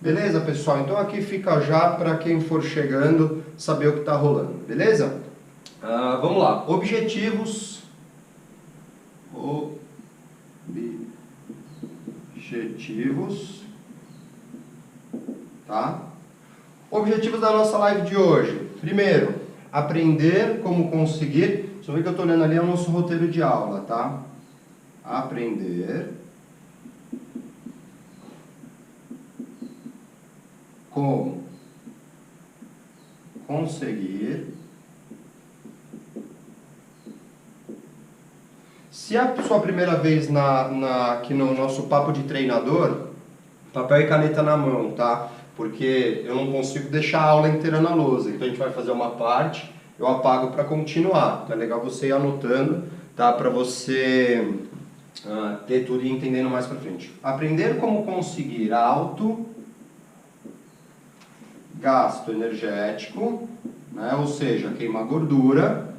Beleza, pessoal? Então aqui fica já para quem for chegando saber o que está rolando, beleza? Vamos lá, objetivos. Tá? Objetivos da nossa live de hoje. Primeiro, aprender como conseguir. Só ver que eu estou olhando ali é o nosso roteiro de aula, tá? Aprender como conseguir. Se é a sua primeira vez aqui no nosso papo de treinador, papel e caneta na mão, tá? Porque eu não consigo deixar a aula inteira na lousa. Então a gente vai fazer uma parte, eu apago para continuar. Então é legal você ir anotando, tá? Para você ter tudo e entendendo mais para frente. Aprender como conseguir alto gasto energético, né? Ou seja, queimar gordura.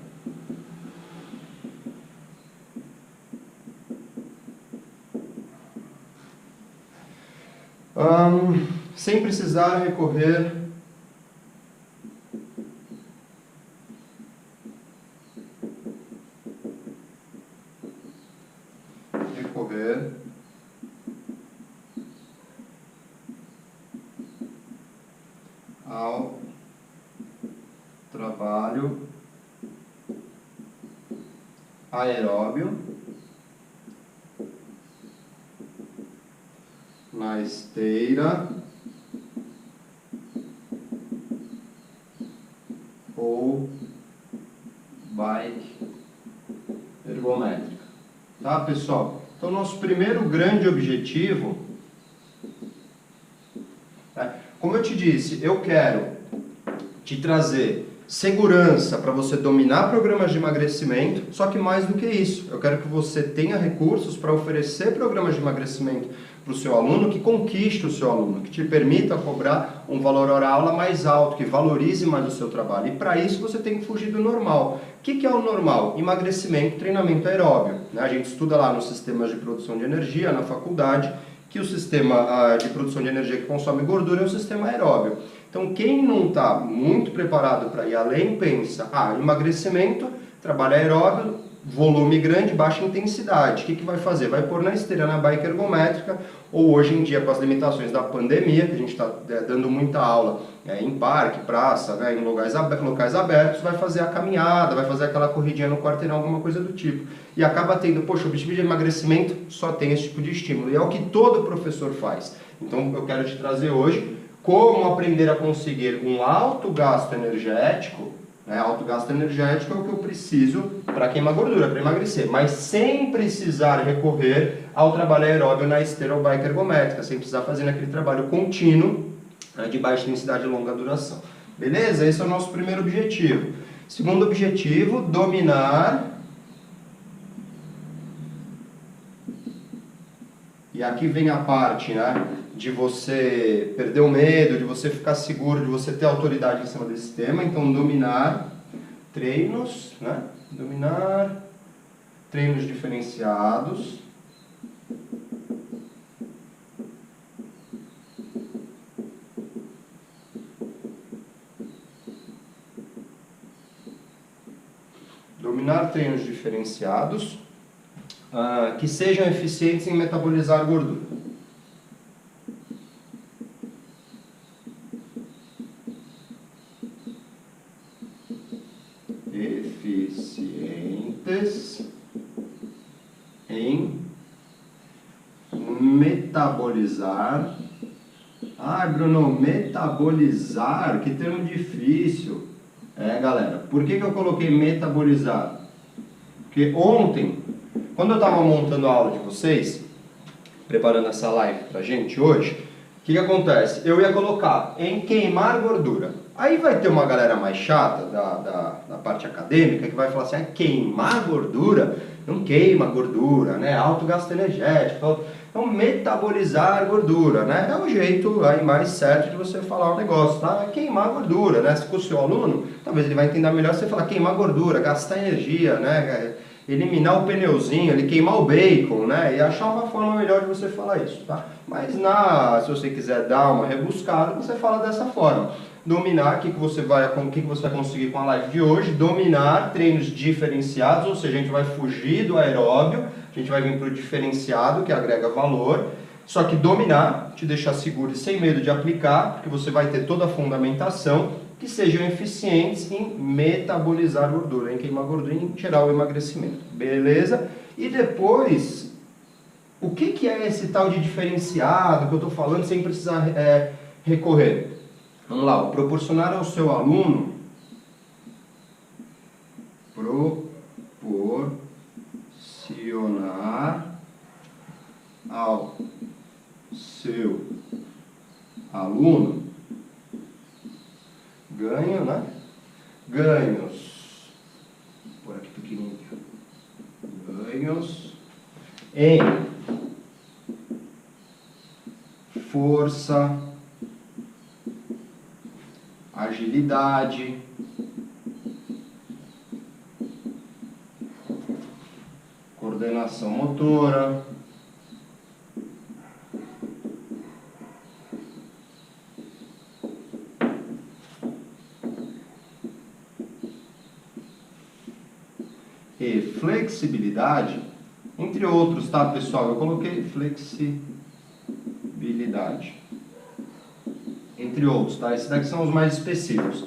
Sem precisar recorrer ao trabalho aeróbio na esteira ou bike ergométrica. Tá, pessoal? Então, nosso primeiro grande objetivo como eu te disse, eu quero te trazer segurança para você dominar programas de emagrecimento, só que mais do que isso, eu quero que você tenha recursos para oferecer programas de emagrecimento para o seu aluno, que conquiste o seu aluno, que te permita cobrar um valor hora aula mais alto, que valorize mais o seu trabalho. E para isso você tem que fugir do normal. O que é o normal? Emagrecimento, treinamento aeróbio. A gente estuda lá nos sistemas de produção de energia, na faculdade, que o sistema de produção de energia que consome gordura é o sistema aeróbio. Então, quem não está muito preparado para ir além, pensa, emagrecimento, trabalho aeróbio, volume grande, baixa intensidade. O que vai fazer? Vai pôr na esteira, na bike ergométrica, ou hoje em dia, com as limitações da pandemia, que a gente está dando muita aula em parque, praça, em locais abertos, vai fazer a caminhada, vai fazer aquela corridinha no quarteirão, alguma coisa do tipo. E acaba tendo, poxa, o objetivo de emagrecimento só tem esse tipo de estímulo. E é o que todo professor faz. Então, eu quero te trazer hoje como aprender a conseguir um alto gasto energético. Alto gasto energético é o que eu preciso para queimar gordura, para emagrecer, mas sem precisar recorrer ao trabalho aeróbio na esteira ou bike ergométrica, sem precisar fazer aquele trabalho contínuo de baixa intensidade e longa duração. Beleza? Esse é o nosso primeiro objetivo. Segundo objetivo, dominar. E aqui vem a parte, de você perder o medo, de você ficar seguro, de você ter autoridade em cima desse tema. Então, dominar treinos, dominar treinos diferenciados. Dominar treinos diferenciados que sejam eficientes em metabolizar gordura. Eficientes em metabolizar. Bruno, metabolizar, que termo difícil. Galera, por que eu coloquei metabolizar? Porque ontem, quando eu estava montando a aula de vocês, preparando essa live pra gente hoje, o que acontece? Eu ia colocar em queimar gordura. Aí vai ter uma galera mais chata da parte acadêmica que vai falar assim, queimar gordura? Não queima gordura, alto gasto energético. Então, metabolizar gordura, é o jeito aí mais certo de você falar o negócio, tá? Queimar gordura, Se for o seu aluno, talvez ele vai entender melhor se você falar queimar gordura, gastar energia, eliminar o pneuzinho, ele queimar o bacon, né? E achar uma forma melhor de você falar isso, tá? Mas se você quiser dar uma rebuscada, você fala dessa forma. Dominar, o que você vai conseguir com a live de hoje? Dominar treinos diferenciados, ou seja, a gente vai fugir do aeróbio, a gente vai vir para o diferenciado, que agrega valor. Só que dominar, te deixar seguro e sem medo de aplicar, porque você vai ter toda a fundamentação que sejam eficientes em metabolizar gordura, em queimar gordura, em gerar o emagrecimento. Beleza? E depois, o que é esse tal de diferenciado que eu estou falando sem precisar recorrer? Vamos lá, proporcionar ao seu aluno ganho, né? Ganhos, por aqui pequenininho, ganhos em força, agilidade, coordenação motora, e flexibilidade, entre outros, tá, pessoal? Eu coloquei flexibilidade, entre outros, tá? Esses daqui são os mais específicos.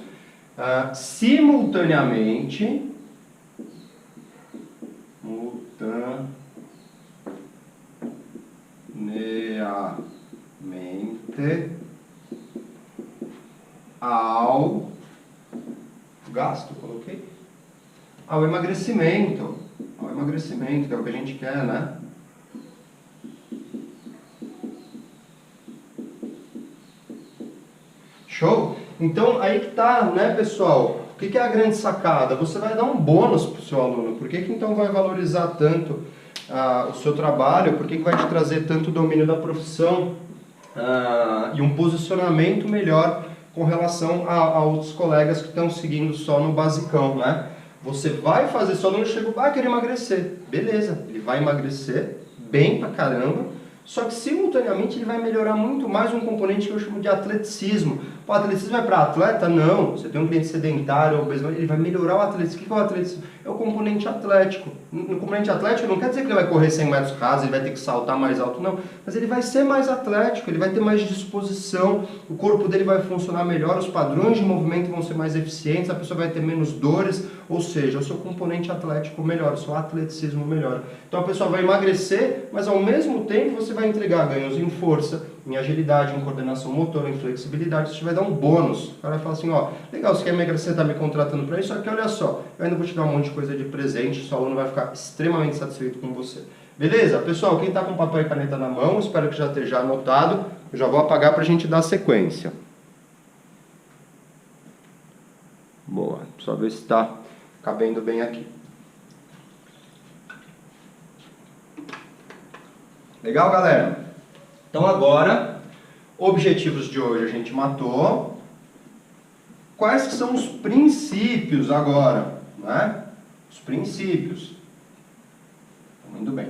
Simultaneamente ao gasto, coloquei? Ao emagrecimento, que é o que a gente quer, né? Show? Então, aí que tá, né, pessoal? O que é a grande sacada? Você vai dar um bônus para o seu aluno. Por que então vai valorizar tanto o seu trabalho? Por que vai te trazer tanto domínio da profissão e um posicionamento melhor com relação a outros colegas que estão seguindo só no basicão, né? Você vai fazer, seu aluno chega, querer emagrecer. Beleza, ele vai emagrecer bem pra caramba, só que simultaneamente ele vai melhorar muito mais um componente que eu chamo de atleticismo. O atleticismo é para atleta? Não. Você tem um cliente sedentário, obeso, ele vai melhorar o atletismo. O que é o atletismo? É o componente atlético. No componente atlético não quer dizer que ele vai correr 100 metros rasos, ele vai ter que saltar mais alto, não. Mas ele vai ser mais atlético, ele vai ter mais disposição, o corpo dele vai funcionar melhor, os padrões de movimento vão ser mais eficientes, a pessoa vai ter menos dores, ou seja, o seu componente atlético melhora, o seu atleticismo melhora. Então a pessoa vai emagrecer, mas ao mesmo tempo você vai entregar ganhos em força, em agilidade, em coordenação motora, em flexibilidade, isso vai dar um bônus. O cara vai falar assim, ó, legal, você quer emagrecer, tá me contratando para isso, só que olha só, eu ainda vou te dar um monte de coisa de presente, seu aluno vai ficar extremamente satisfeito com você. Beleza? Pessoal, quem tá com papel e caneta na mão, espero que já esteja anotado, eu já vou apagar pra gente dar sequência. Boa, só ver se está cabendo bem aqui. Legal, galera? Então agora, objetivos de hoje a gente matou. Quais que são os princípios agora, né? Os princípios. Muito bem.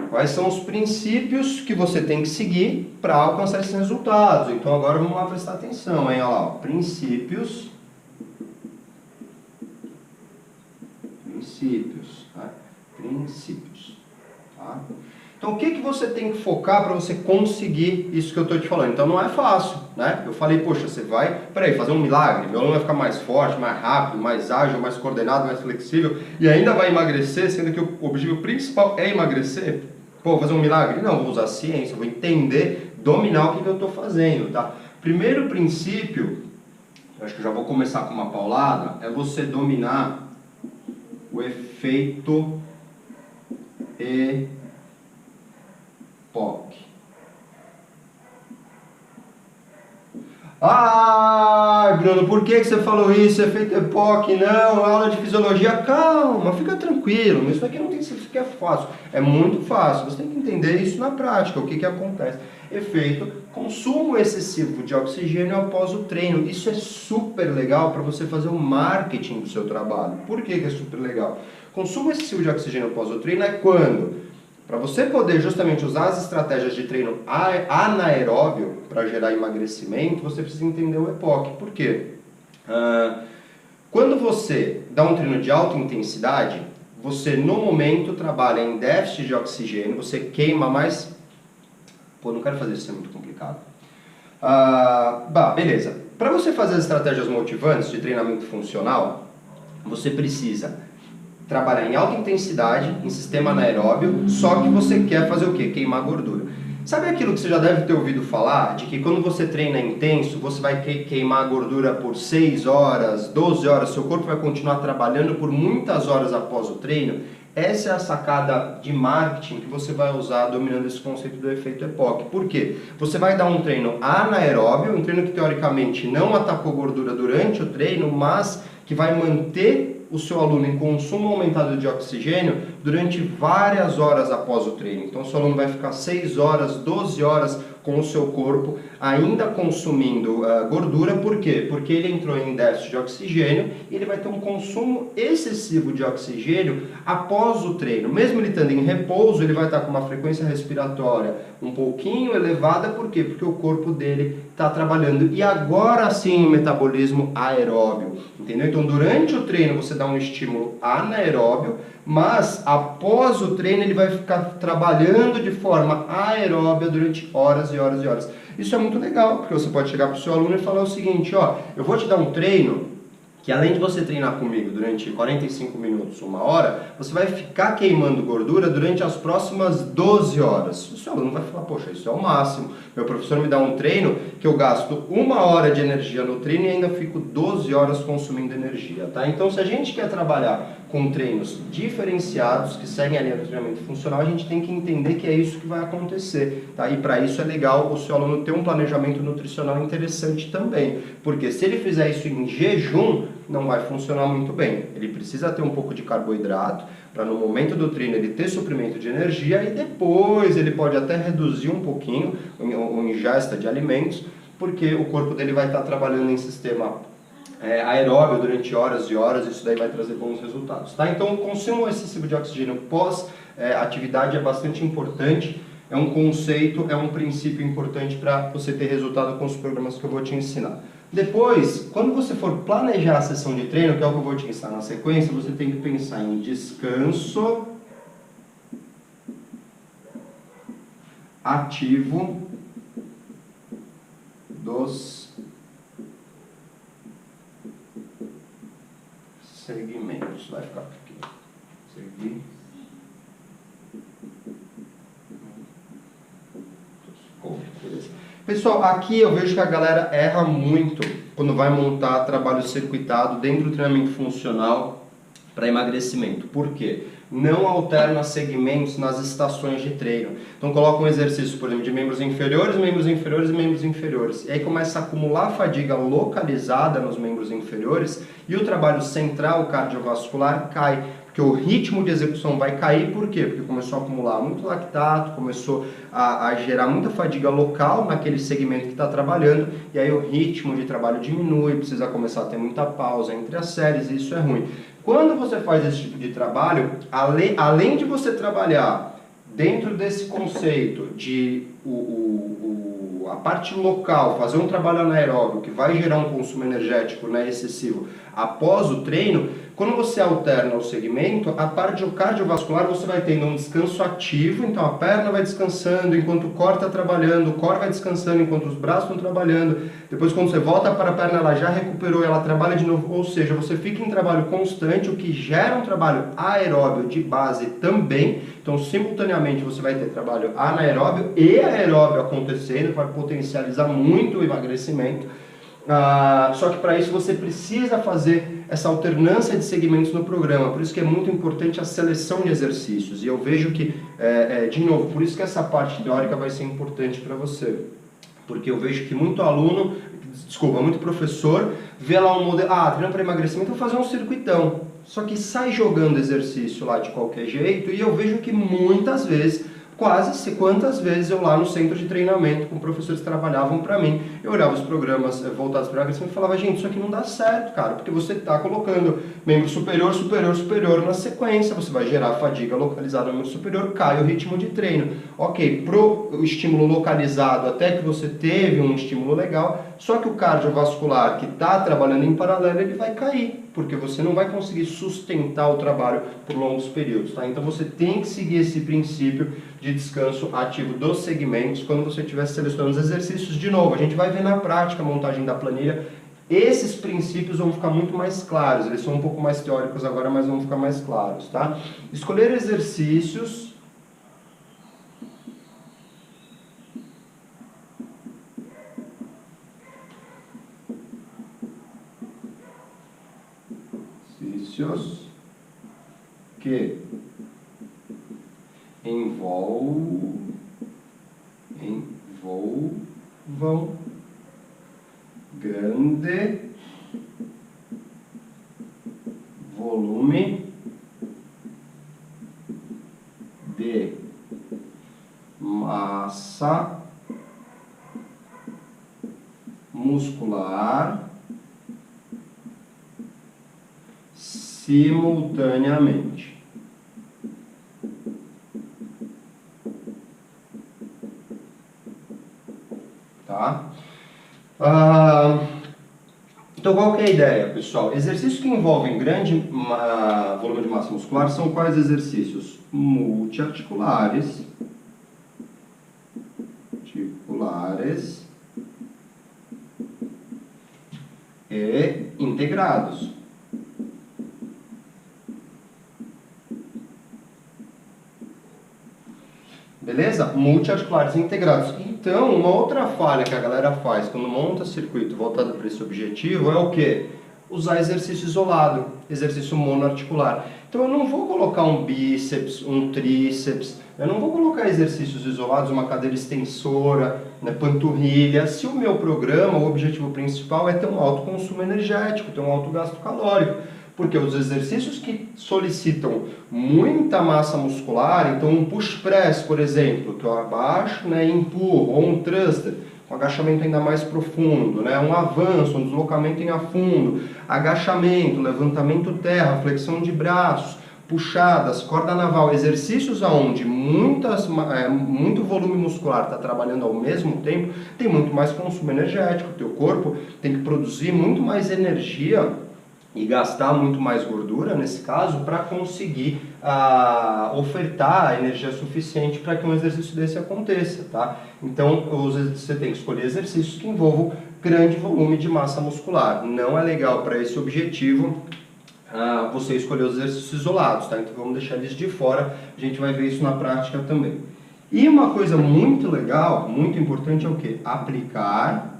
Quais são os princípios que você tem que seguir para alcançar esses resultados? Então agora vamos lá prestar atenção, hein? Olha lá, ó. Princípios. Tá? Princípios. Tá? Então o que você tem que focar para você conseguir isso que eu estou te falando? Então não é fácil, né? Eu falei, poxa, você vai, fazer um milagre, meu aluno vai ficar mais forte, mais rápido, mais ágil, mais coordenado, mais flexível e ainda vai emagrecer, sendo que o objetivo principal é emagrecer. Pô, vou fazer um milagre? Não, vou usar a ciência, vou entender, dominar o que eu estou fazendo, tá? Primeiro princípio, eu acho que já vou começar com uma paulada, é você dominar o efeito EPOC. Ah, Bruno, por que você falou isso? Efeito EPOC, não, aula de fisiologia. Calma, fica tranquilo. Isso aqui não tem que ser, isso aqui é fácil. É muito fácil. Você tem que entender isso na prática. O que que acontece? Efeito, consumo excessivo de oxigênio após o treino. Isso é super legal para você fazer o marketing do seu trabalho. Por que que é super legal? Consumo excessivo de oxigênio após o treino é quando? Para você poder justamente usar as estratégias de treino anaeróbio para gerar emagrecimento, você precisa entender o EPOC. Por quê? Quando você dá um treino de alta intensidade, você no momento trabalha em déficit de oxigênio, você queima mais... Pô, não quero fazer isso, é muito complicado. Beleza. Para você fazer as estratégias motivantes de treinamento funcional, você precisa trabalhar em alta intensidade, em sistema anaeróbio, só que você quer fazer o quê? Queimar gordura. Sabe aquilo que você já deve ter ouvido falar, de que quando você treina intenso, você vai queimar gordura por 6 horas, 12 horas, seu corpo vai continuar trabalhando por muitas horas após o treino? Essa é a sacada de marketing que você vai usar dominando esse conceito do efeito EPOC. Por quê? Você vai dar um treino anaeróbio, um treino que teoricamente não atacou gordura durante o treino, mas que vai manter o seu aluno em consumo aumentado de oxigênio durante várias horas após o treino. Então o seu aluno vai ficar 6 horas, 12 horas com o seu corpo ainda consumindo gordura. Por quê? Porque ele entrou em déficit de oxigênio e ele vai ter um consumo excessivo de oxigênio após o treino. Mesmo ele estando em repouso, ele vai estar com uma frequência respiratória um pouquinho elevada. Por quê? Porque o corpo dele está trabalhando. E agora sim o metabolismo aeróbio. Entendeu? Então durante o treino você dá um estímulo anaeróbio, mas após o treino ele vai ficar trabalhando de forma aeróbia durante horas e horas e horas. Isso é muito legal, porque você pode chegar para o seu aluno e falar o seguinte, ó, eu vou te dar um treino que além de você treinar comigo durante 45 minutos, 1 hora, você vai ficar queimando gordura durante as próximas 12 horas. O seu aluno vai falar, poxa, isso é o máximo. Meu professor me dá um treino que eu gasto 1 hora de energia no treino e ainda fico 12 horas consumindo energia, tá? Então, se a gente quer trabalhar com treinos diferenciados, que seguem a linha do treinamento funcional, a gente tem que entender que é isso que vai acontecer, tá? E para isso é legal o seu aluno ter um planejamento nutricional interessante também, porque se ele fizer isso em jejum, não vai funcionar muito bem. Ele precisa ter um pouco de carboidrato para no momento do treino ele ter suprimento de energia e depois ele pode até reduzir um pouquinho a ingesta de alimentos, porque o corpo dele vai estar trabalhando em sistema aeróbio durante horas e horas, isso daí vai trazer bons resultados, tá? Então o consumo excessivo de oxigênio pós atividade é bastante importante, é um conceito, é um princípio importante para você ter resultado com os programas que eu vou te ensinar. Depois, quando você for planejar a sessão de treino, que é o que eu vou te ensinar na sequência, você tem que pensar em descanso ativo dos segmentos. Vai ficar aqui. Seguir. Beleza. Pessoal, aqui eu vejo que a galera erra muito quando vai montar trabalho circuitado dentro do treinamento funcional para emagrecimento. Por quê? Não alterna segmentos nas estações de treino. Então coloca um exercício, por exemplo, de membros inferiores, membros inferiores e membros inferiores. E aí começa a acumular fadiga localizada nos membros inferiores e o trabalho central cardiovascular cai. Porque o ritmo de execução vai cair, por quê? Porque começou a acumular muito lactato, começou a gerar muita fadiga local naquele segmento que está trabalhando, e aí o ritmo de trabalho diminui, precisa começar a ter muita pausa entre as séries, e isso é ruim. Quando você faz esse tipo de trabalho, além de você trabalhar dentro desse conceito de a parte local, fazer um trabalho anaeróbio que vai gerar um consumo energético excessivo após o treino, quando você alterna o segmento, a parte cardiovascular você vai tendo um descanso ativo, então a perna vai descansando enquanto o core está trabalhando, o core vai descansando enquanto os braços estão trabalhando, depois quando você volta para a perna ela já recuperou e ela trabalha de novo, ou seja, você fica em trabalho constante, o que gera um trabalho aeróbio de base também, então simultaneamente você vai ter trabalho anaeróbio e aeróbio acontecendo, vai potencializar muito o emagrecimento. Só que para isso você precisa fazer essa alternância de segmentos no programa, por isso que é muito importante a seleção de exercícios, e eu vejo que, de novo, por isso que essa parte teórica vai ser importante para você, porque eu vejo que muito aluno desculpa, muito professor vê lá um modelo, treino para emagrecimento, eu vou fazer um circuitão. Só que sai jogando exercício lá de qualquer jeito e eu vejo que muitas vezes, quantas vezes eu lá no centro de treinamento com professores que trabalhavam para mim, eu olhava os programas voltados para emagrecimento e falava, gente, isso aqui não dá certo, cara, porque você está colocando membro superior, superior, superior na sequência, você vai gerar fadiga localizada no membro superior, cai o ritmo de treino. Ok, pro estímulo localizado, até que você teve um estímulo legal, só que o cardiovascular que está trabalhando em paralelo, ele vai cair, porque você não vai conseguir sustentar o trabalho por longos períodos, tá? Então você tem que seguir esse princípio de descanso ativo dos segmentos quando você estiver selecionando os exercícios. De novo, a gente vai ver na prática a montagem da planilha. Esses princípios vão ficar muito mais claros, eles são um pouco mais teóricos agora, mas vão ficar mais claros, tá? Escolher exercícios que envolvam grande volume de massa muscular simultaneamente. Tá? Então qual que é a ideia, pessoal? Exercícios que envolvem grande volume de massa muscular são quais exercícios? Multiarticulares, e integrados. Beleza? Multiarticulares e integrados. Então, uma outra falha que a galera faz quando monta circuito voltado para esse objetivo é o quê? Usar exercício isolado, exercício monoarticular. Então eu não vou colocar um bíceps, um tríceps, eu não vou colocar exercícios isolados, uma cadeira extensora, né, panturrilha, se o meu programa, o objetivo principal é ter um alto consumo energético, ter um alto gasto calórico. Porque os exercícios que solicitam muita massa muscular, então um push press, por exemplo, que eu abaixo, né, e empurro, ou um thruster, um agachamento ainda mais profundo, né, um avanço, um deslocamento em afundo, agachamento, levantamento terra, flexão de braços, puxadas, corda naval, exercícios onde muito volume muscular está trabalhando ao mesmo tempo, tem muito mais consumo energético, o teu corpo tem que produzir muito mais energia e gastar muito mais gordura, nesse caso, para conseguir ofertar energia suficiente para que um exercício desse aconteça, tá? Então, você tem que escolher exercícios que envolvam grande volume de massa muscular. Não é legal para esse objetivo você escolher os exercícios isolados, tá? Então, vamos deixar eles de fora, a gente vai ver isso na prática também. E uma coisa muito legal, muito importante é o quê? Aplicar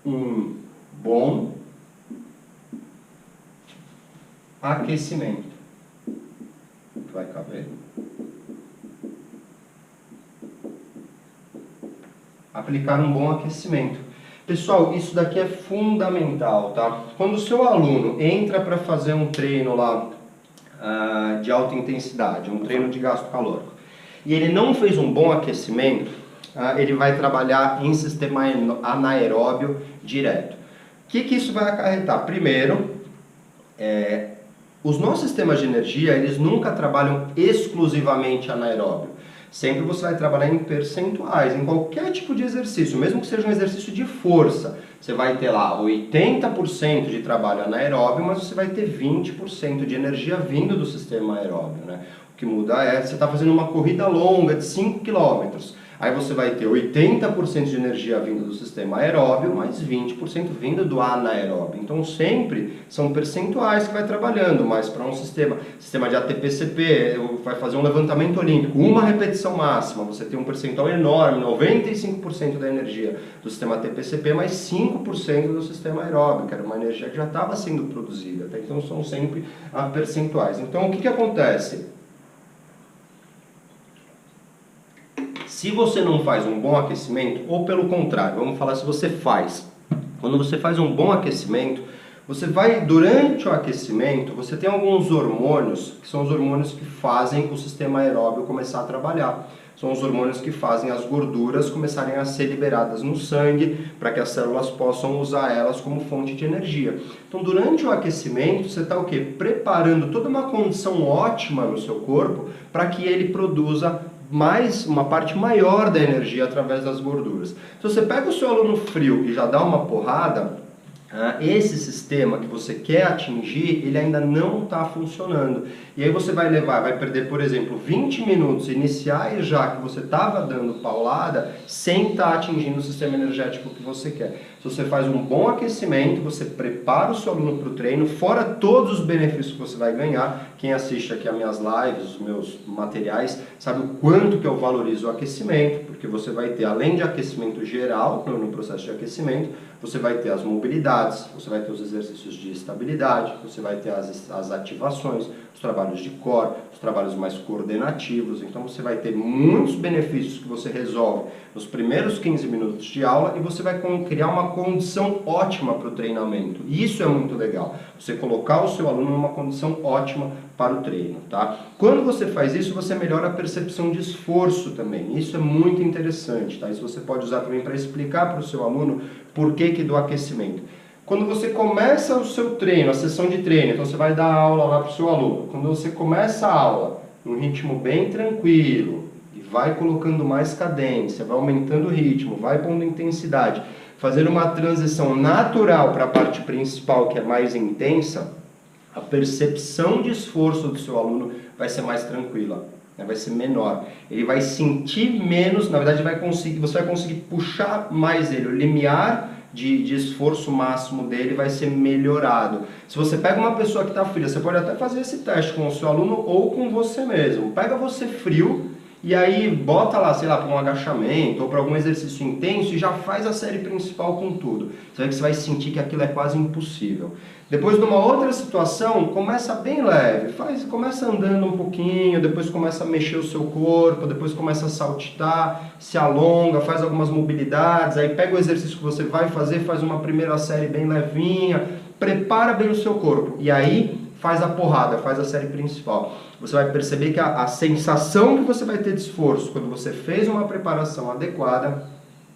um bom aquecimento. Vai caber? Aplicar um bom aquecimento. Pessoal, isso daqui é fundamental, tá? Quando o seu aluno entra para fazer um treino lá de alta intensidade, um treino de gasto calórico, e ele não fez um bom aquecimento, ele vai trabalhar em sistema anaeróbio direto. O que isso vai acarretar? Primeiro, os nossos sistemas de energia, eles nunca trabalham exclusivamente anaeróbio. Sempre você vai trabalhar em percentuais, em qualquer tipo de exercício, mesmo que seja um exercício de força. Você vai ter lá 80% de trabalho anaeróbio, mas você vai ter 20% de energia vindo do sistema aeróbio, né? O que muda é, você está fazendo uma corrida longa de 5 km. Aí você vai ter 80% de energia vindo do sistema aeróbio, mais 20% vindo do anaeróbio. Então sempre são percentuais que vai trabalhando, mas para um sistema de ATP-CP, vai fazer um levantamento olímpico, uma repetição máxima, você tem um percentual enorme, 95% da energia do sistema ATP-CP, mais 5% do sistema aeróbio, que era uma energia que já estava sendo produzida. Tá? Então são sempre percentuais. Então o que acontece? Se você não faz um bom aquecimento, ou pelo contrário, vamos falar se você faz. Quando você faz um bom aquecimento, você vai, durante o aquecimento, você tem alguns hormônios, que são os hormônios que fazem o sistema aeróbio começar a trabalhar. São os hormônios que fazem as gorduras começarem a ser liberadas no sangue, para que as células possam usar elas como fonte de energia. Então, durante o aquecimento, você está o quê? Preparando toda uma condição ótima no seu corpo para que ele produza uma parte maior da energia através das gorduras. Se você pega o seu aluno frio e já dá uma porrada, esse sistema que você quer atingir, ele ainda não está funcionando. E aí você vai perder, por exemplo, 20 minutos iniciais já que você estava dando paulada, sem estar atingindo o sistema energético que você quer. Se você faz um bom aquecimento, você prepara o seu aluno para o treino, fora todos os benefícios que você vai ganhar. Quem assiste aqui as minhas lives, os meus materiais, sabe o quanto que eu valorizo o aquecimento, porque você vai ter, além de aquecimento geral, no processo de aquecimento, você vai ter as mobilidades, você vai ter os exercícios de estabilidade, você vai ter as ativações, os trabalhos de core, os trabalhos mais coordenativos. Então você vai ter muitos benefícios que você resolve nos primeiros 15 minutos de aula e você vai criar uma condição ótima para o treinamento. E isso é muito legal, você colocar o seu aluno numa condição ótima para o treino, tá? Quando você faz isso, você melhora a percepção de esforço também. Isso é muito interessante, tá? Isso você pode usar também para explicar para o seu aluno por que do aquecimento. Quando você começa o seu treino, a sessão de treino, então você vai dar aula lá para o seu aluno. Quando você começa a aula num ritmo bem tranquilo e vai colocando mais cadência, vai aumentando o ritmo, vai pondo intensidade, fazer uma transição natural para a parte principal, que é mais intensa, a percepção de esforço do seu aluno vai ser mais tranquila, vai ser menor. Ele vai sentir menos, na verdade você vai conseguir puxar mais ele, o limiar de esforço máximo dele vai ser melhorado. Se você pega uma pessoa que está fria, você pode até fazer esse teste com o seu aluno ou com você mesmo. Pega você frio e aí bota lá, sei lá, para um agachamento ou para algum exercício intenso e já faz a série principal com tudo. Você vai que você vai sentir que aquilo é quase impossível. Depois, numa outra situação, começa bem leve, começa andando um pouquinho, depois começa a mexer o seu corpo, depois começa a saltitar, se alonga, faz algumas mobilidades, aí pega o exercício que você vai fazer, faz uma primeira série bem levinha, prepara bem o seu corpo e aí faz a porrada, faz a série principal. Você vai perceber que a sensação que você vai ter de esforço quando você fez uma preparação adequada,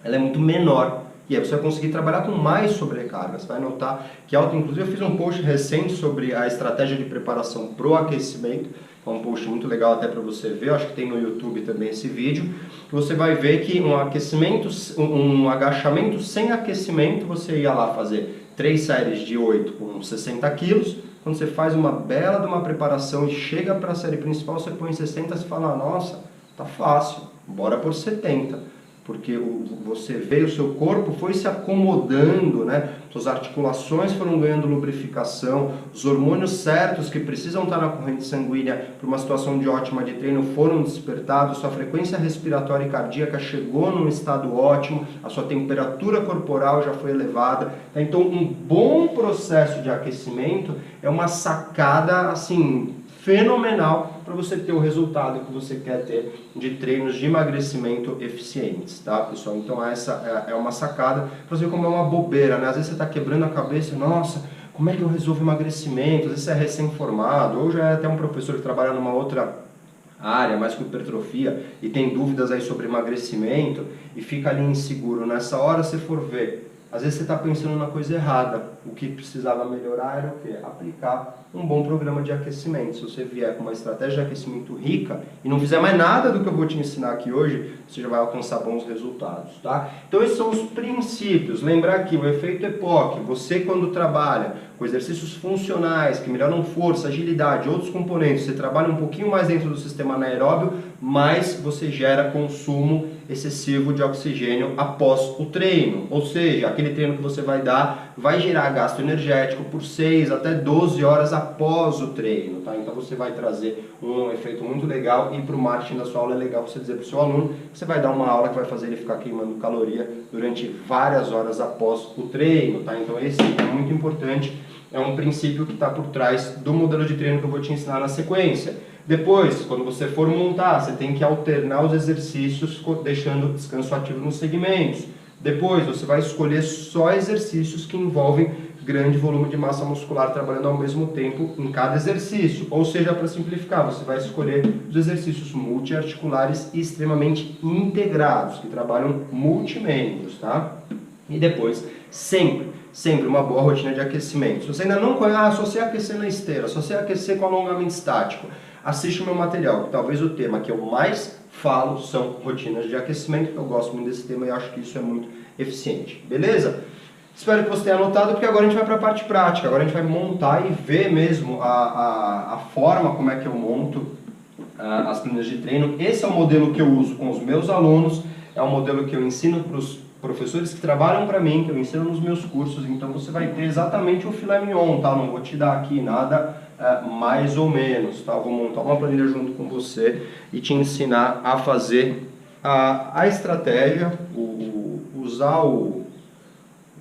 ela é muito menor. E aí você vai conseguir trabalhar com mais sobrecarga. Você vai notar que inclusive eu fiz um post recente sobre a estratégia de preparação pro aquecimento. É um post muito legal até para você ver, eu acho que tem no YouTube também esse vídeo. Você vai ver que um agachamento sem aquecimento, você ia lá fazer 3 séries de 8 com 60 quilos. Quando você faz uma bela de uma preparação e chega para a série principal, você põe 60 e fala, nossa, tá fácil, bora por 70. Porque você vê, o seu corpo foi se acomodando, né? Suas articulações foram ganhando lubrificação, os hormônios certos que precisam estar na corrente sanguínea para uma situação de ótima de treino foram despertados, sua frequência respiratória e cardíaca chegou num estado ótimo, a sua temperatura corporal já foi elevada. Então, um bom processo de aquecimento é uma sacada, assim, fenomenal para você ter o resultado que você quer ter de treinos de emagrecimento eficientes, tá, pessoal? Então essa é uma sacada para você ver como é uma bobeira, né? Às vezes você está quebrando a cabeça, nossa, como é que eu resolvo emagrecimento? Às vezes você é recém-formado, ou já é até um professor que trabalha numa outra área, mais com hipertrofia, e tem dúvidas aí sobre emagrecimento, e fica ali inseguro. Nessa hora, se for ver, às vezes você está pensando na coisa errada. O que precisava melhorar era o quê? Aplicar um bom programa de aquecimento. Se você vier com uma estratégia de aquecimento rica e não fizer mais nada do que eu vou te ensinar aqui hoje, você já vai alcançar bons resultados, tá? Então esses são os princípios. Lembrar que o efeito EPOC, você quando trabalha com exercícios funcionais que melhoram força, agilidade, outros componentes, você trabalha um pouquinho mais dentro do sistema anaeróbio, mais você gera consumo excessivo de oxigênio após o treino. Ou seja, aquele treino que você vai dar vai gerar gasto energético por 6 até 12 horas após o treino, tá? Então você vai trazer um efeito muito legal e para o marketing da sua aula é legal você dizer para o seu aluno que você vai dar uma aula que vai fazer ele ficar queimando caloria durante várias horas após o treino, tá? Então esse é muito importante é um princípio que está por trás do modelo de treino que eu vou te ensinar na sequência. Depois, quando você for montar, você tem que alternar os exercícios, deixando descanso ativo nos segmentos. Depois, você vai escolher só exercícios que envolvem grande volume de massa muscular trabalhando ao mesmo tempo em cada exercício. Ou seja, para simplificar, você vai escolher os exercícios multiarticulares e extremamente integrados, que trabalham multimembros, tá? E depois, sempre uma boa rotina de aquecimento. Se você ainda não conhece, só sei aquecer na esteira, só sei aquecer com alongamento estático, assiste o meu material, que talvez o tema que eu mais falo são rotinas de aquecimento, que eu gosto muito desse tema e acho que isso é muito eficiente. Beleza? Espero que você tenha anotado, porque agora a gente vai para a parte prática. Agora a gente vai montar e ver mesmo a forma como é que eu monto as planilhas de treino. Esse é o modelo que eu uso com os meus alunos, é o modelo que eu ensino para os professores que trabalham para mim, que eu ensino nos meus cursos. Então você vai ter exatamente o filé mignon, tá? Não vou te dar aqui nada mais ou menos, tá? Eu vou montar uma planilha junto com você e te ensinar a fazer a estratégia, usar o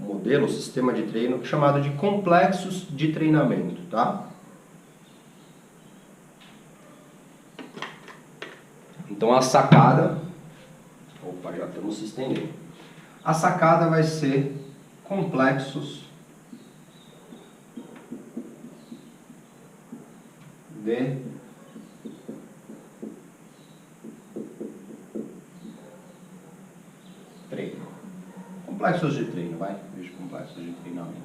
modelo, o sistema de treino chamado de complexos de treinamento, tá? Então a sacada, opa, já estamos se estendendo. A sacada vai ser complexos de treino. Complexos de treino, vai? Veja complexos de treinamento.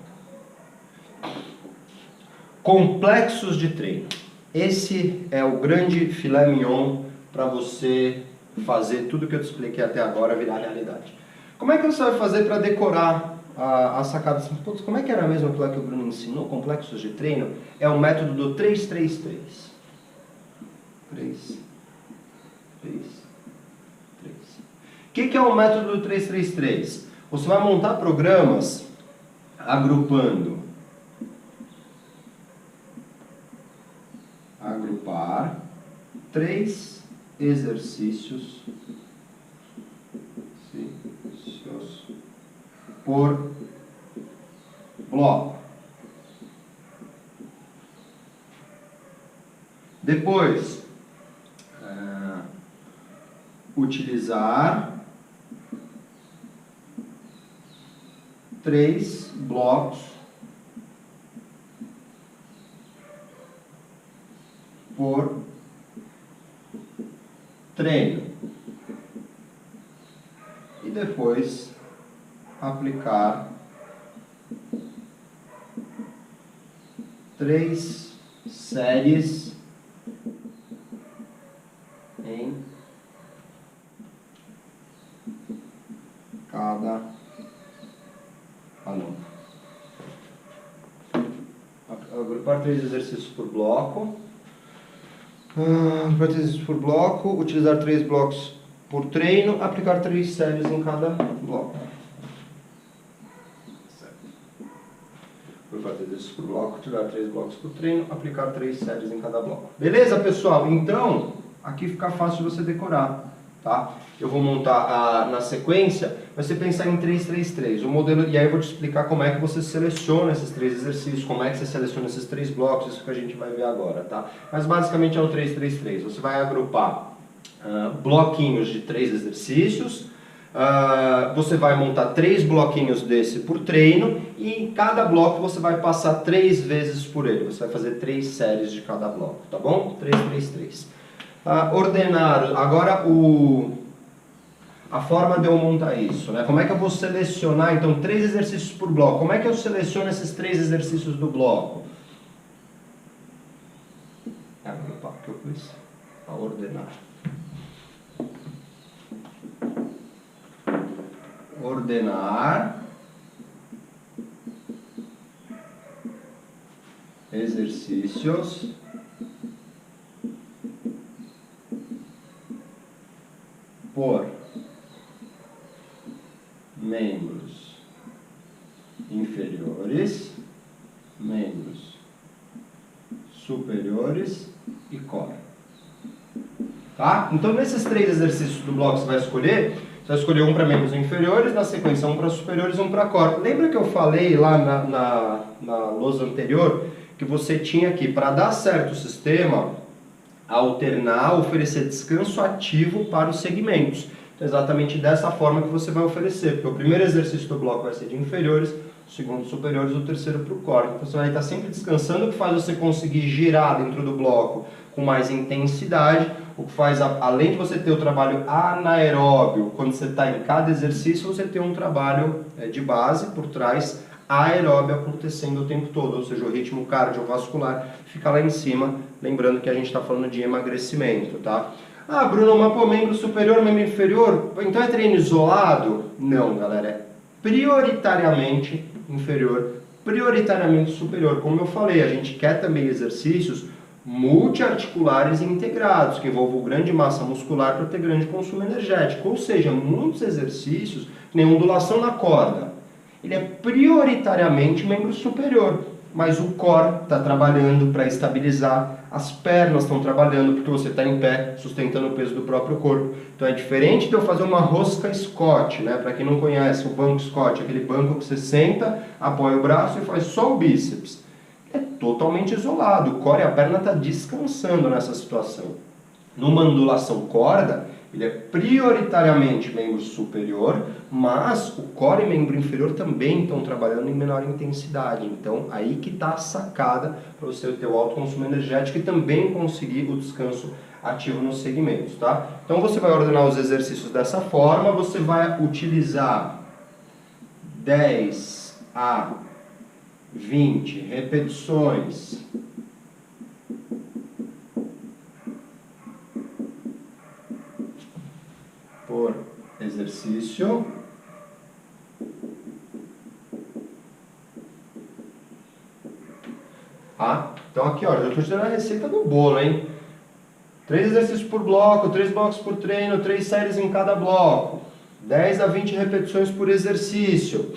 Complexos de treino. Esse é o grande filé mignon para você fazer tudo que eu te expliquei até agora virar realidade. Como é que você vai fazer para decorar a sacada? Putz, como é que era mesmo aquilo que o Bruno ensinou? Complexos de treino? É o método do 3-3-3. 3, 3, 3. O que é o método do 3-3-3? Você vai montar programas agrupando. Agrupar 3 exercícios por bloco. Depois, utilizar 3 blocos por treino. E depois aplicar 3 séries em cada aluno. Agrupar 3 exercícios por bloco. Agrupar 3 exercícios por bloco. Utilizar 3 blocos por treino. Aplicar 3 séries em cada bloco. Agrupar 3 exercícios por bloco. Utilizar 3 blocos por treino. Aplicar 3 séries em cada bloco. Beleza, pessoal? Então, aqui fica fácil de você decorar. Tá? Eu vou montar na sequência, você pensar em 3-3-3, o modelo, e aí eu vou te explicar como é que você seleciona esses 3 exercícios, como é que você seleciona esses 3 blocos, isso que a gente vai ver agora, tá? Mas basicamente é o 3-3-3, você vai agrupar bloquinhos de 3 exercícios, você vai montar 3 bloquinhos desse por treino, e em cada bloco você vai passar 3 vezes por ele, você vai fazer 3 séries de cada bloco, tá bom? 3-3-3. Ordenar, agora a forma de eu montar isso, né? Como é que eu vou selecionar, então, 3 exercícios por bloco? Como é que eu seleciono esses 3 exercícios do bloco? Agrupar, que eu fiz? Ordenar. Ordenar exercícios por membros inferiores, membros superiores e core. Tá? Então, nesses 3 exercícios do bloco que você vai escolher, Você vai escolher um para membros inferiores, na sequência um para superiores e um para core. Lembra que eu falei lá na lousa anterior que você tinha aqui, para dar certo o sistema, alternar, oferecer descanso ativo para os segmentos. Então, exatamente dessa forma que você vai oferecer, porque o primeiro exercício do bloco vai ser de inferiores, o segundo superiores, o terceiro para o core. Então, você vai estar sempre descansando, o que faz você conseguir girar dentro do bloco com mais intensidade, o que faz, além de você ter o trabalho anaeróbio, quando você está em cada exercício, você tem um trabalho de base por trás, aeróbio acontecendo o tempo todo, ou seja, o ritmo cardiovascular fica lá em cima, lembrando que a gente está falando de emagrecimento, tá? Ah, Bruno, mas pô, membro superior, membro inferior, então é treino isolado? Não, galera, é prioritariamente inferior, prioritariamente superior. Como eu falei, a gente quer também exercícios multiarticulares e integrados, que envolvam grande massa muscular para ter grande consumo energético, ou seja, muitos exercícios, nem ondulação na corda, ele é prioritariamente membro superior, mas o core está trabalhando para estabilizar, as pernas estão trabalhando porque você está em pé, sustentando o peso do próprio corpo. Então é diferente de eu fazer uma rosca Scott, né? Para quem não conhece, o banco Scott, aquele banco que você senta, apoia o braço e faz só o bíceps. É totalmente isolado, o core e a perna está descansando nessa situação. Numa ondulação corda, ele é prioritariamente membro superior, mas o core e membro inferior também estão trabalhando em menor intensidade. Então, aí que está a sacada para você ter o alto consumo energético e também conseguir o descanso ativo nos segmentos, tá? Então, você vai ordenar os exercícios dessa forma, você vai utilizar 10 a 20 repetições por exercício. Ah, então aqui ó, já estou te dando a receita do bolo, hein? 3 exercícios por bloco, 3 blocos por treino, 3 séries em cada bloco. 10 a 20 repetições por exercício.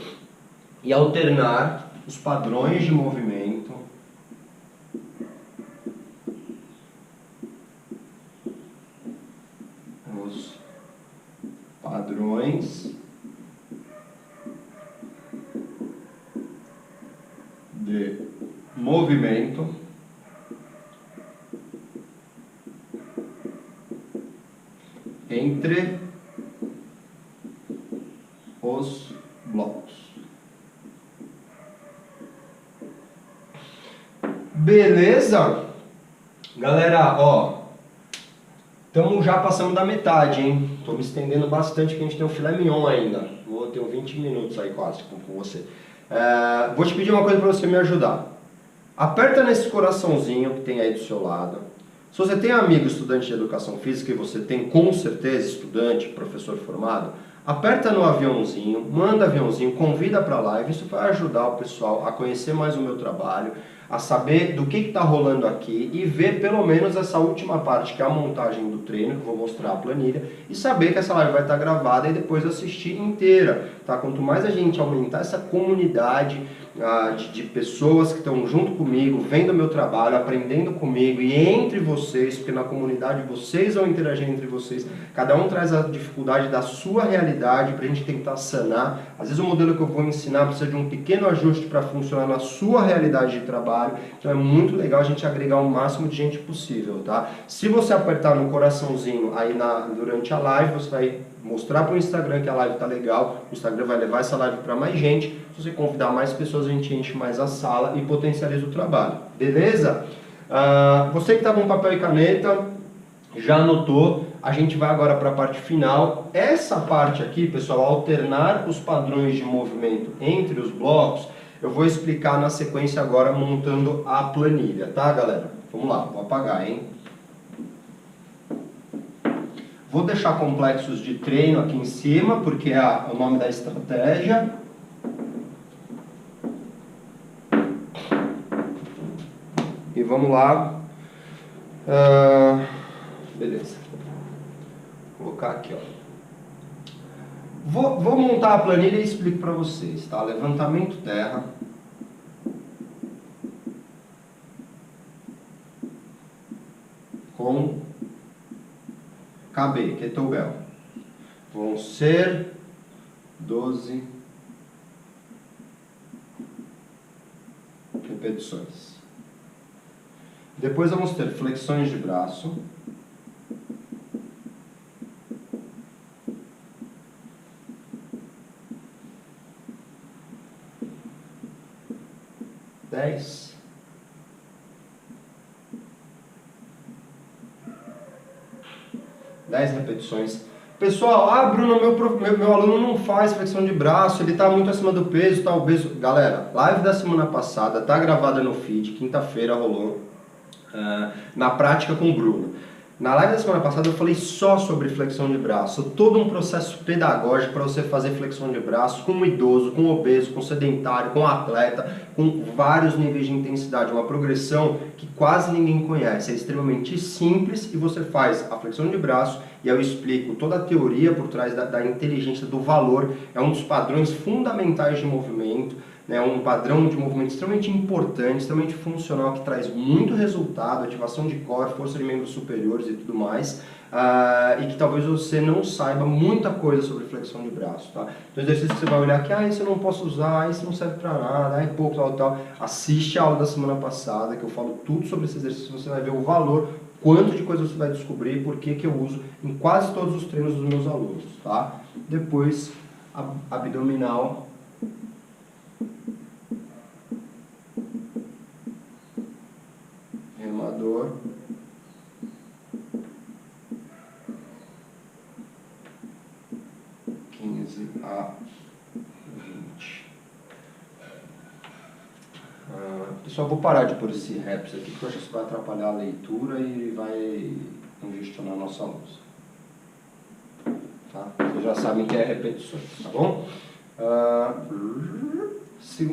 E alternar os padrões de movimento. Os padrões de movimento entre os blocos. Beleza? Galera, ó, estamos já passando da metade, hein? Tô me estendendo bastante, que a gente tem o filé mignon ainda. Vou ter 20 minutos aí quase com você. Vou te pedir uma coisa para você me ajudar. Aperta nesse coraçãozinho que tem aí do seu lado. Se você tem amigo estudante de educação física, e você tem com certeza estudante, professor formado, aperta no aviãozinho, manda aviãozinho, convida para a live. Isso vai ajudar o pessoal a conhecer mais o meu trabalho, a saber do que está rolando aqui e ver pelo menos essa última parte, que é a montagem do treino, que eu vou mostrar a planilha, e saber que essa live vai estar gravada e depois assistir inteira. Tá? Quanto mais a gente aumentar essa comunidade de pessoas que estão junto comigo, vendo o meu trabalho, aprendendo comigo e entre vocês, porque na comunidade vocês vão interagir entre vocês, cada um traz a dificuldade da sua realidade para a gente tentar sanar. Às vezes o modelo que eu vou ensinar precisa de um pequeno ajuste para funcionar na sua realidade de trabalho, então é muito legal a gente agregar o máximo de gente possível, tá? Se você apertar no coraçãozinho aí durante a live, você vai mostrar para o Instagram que a live tá legal, o Instagram vai levar essa live para mais gente. Se você convidar mais pessoas, a gente enche mais a sala e potencializa o trabalho, beleza? Você que está com papel e caneta, já anotou, a gente vai agora para a parte final. Essa parte aqui, pessoal, alternar os padrões de movimento entre os blocos, eu vou explicar na sequência agora montando a planilha, tá, galera? Vamos lá, vou apagar, hein? Vou deixar complexos de treino aqui em cima, porque é o nome da estratégia. E vamos lá. Beleza. Vou colocar aqui, ó. Vou montar a planilha e explico para vocês, tá? Levantamento terra. Com KB, kettlebell. vão ser 12 repetições. Depois vamos ter flexões de braço. Dez. Repetições. Pessoal, Bruno, meu aluno não faz flexão de braço, ele está muito acima do peso, está obeso. Galera, live da semana passada, está gravada no feed, quinta-feira rolou, na prática com o Bruno. Na live da semana passada eu falei só sobre flexão de braço, todo um processo pedagógico para você fazer flexão de braço com um idoso, com um obeso, com um sedentário, com um atleta, com vários níveis de intensidade, uma progressão que quase ninguém conhece, é extremamente simples e você faz a flexão de braço e eu explico toda a teoria por trás da inteligência do valor, é um dos padrões fundamentais de movimento, né, um padrão de movimento extremamente importante, extremamente funcional, que traz muito resultado, ativação de core, força de membros superiores e tudo mais, e que talvez você não saiba muita coisa sobre flexão de braço, tá? Então, exercício que você vai olhar que, isso eu não posso usar, isso não serve pra nada, é pouco, tal. Assiste a aula da semana passada, que eu falo tudo sobre esse exercício, você vai ver o valor, quanto de coisa você vai descobrir, por que eu uso em quase todos os treinos dos meus alunos, tá? Depois, abdominal. Remador. A 20. Pessoal, vou parar de pôr esse reps aqui, porque eu acho que isso vai atrapalhar a leitura e vai congestionar a nossa luz. Tá? Vocês já sabem que é repetições, tá bom?